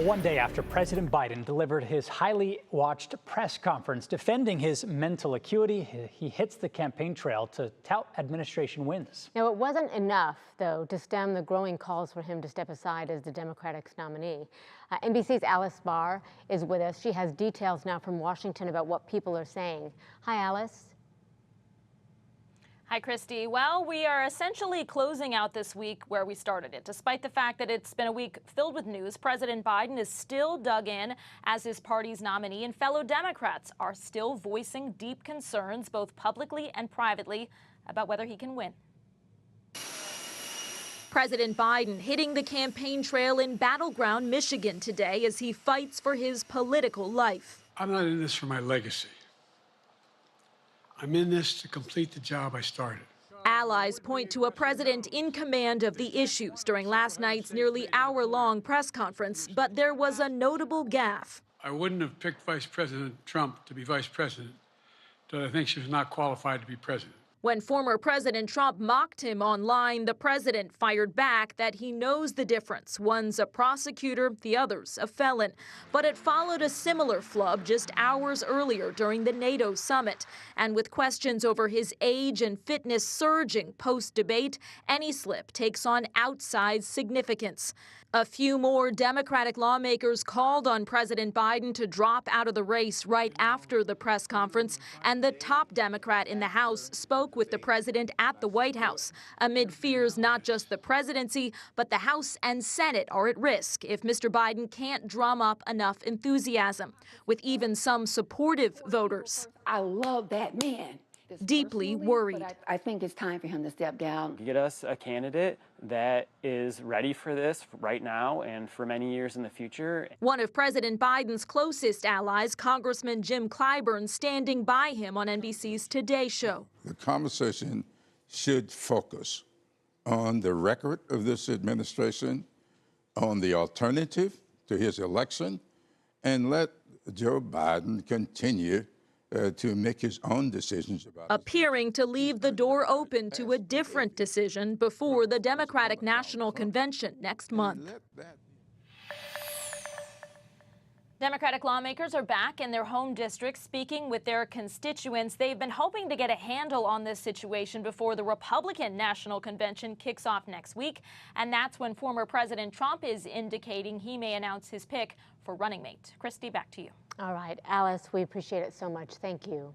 One day after President Biden delivered his highly watched press conference defending his mental acuity, he hits the campaign trail to tout administration wins. Now, it wasn't enough, though, to stem the growing calls for him to step aside as the Democratic's nominee. NBC's Alice Barr is with us. She has details now from Washington about what people are saying. Hi, Alice. Hi, Christy. Well, we are essentially closing out this week where we started it. Despite the fact that it's been a week filled with news, President Biden is still dug in as his party's nominee, and fellow Democrats are still voicing deep concerns, both publicly and privately, about whether he can win. President Biden hitting the campaign trail in battleground Michigan today as he fights for his political life. I'm not in this for my legacy. I'm in this to complete the job I started. Allies point to a president in command of the issues during last night's nearly hour-long press conference, but there was a notable gaffe. I wouldn't have picked Vice President Trump to be vice president, but I think she was not qualified to be president. When former President Trump mocked him online, the president fired back that he knows the difference. One's a prosecutor, the other's a felon. But it followed a similar flub just hours earlier during the NATO summit. And with questions over his age and fitness surging post-debate, any slip takes on outsized significance. A few more Democratic lawmakers called on President Biden to drop out of the race right after the press conference, and the top Democrat in the House spoke with the president at the White House amid fears not just the presidency, but the House and Senate are at risk if Mr. Biden can't drum up enough enthusiasm, with even some supportive voters. I love that man. Deeply worried. But I think it's time for him to step down. Get us a candidate that is ready for this right now and for many years in the future. One of President Biden's closest allies, Congressman Jim Clyburn, standing by him on NBC's Today Show. The conversation should focus on the record of this administration, on the alternative to his election, and let Joe Biden continue to make his own decisions about appearing to leave the door open to a different decision before the Democratic National Convention next month. Democratic lawmakers are back in their home districts speaking with their constituents. They've been hoping to get a handle on this situation before the Republican National Convention kicks off next week. And that's when former President Trump is indicating he may announce his pick for running mate. Christy, back to you. All right, Alice, we appreciate it so much. Thank you.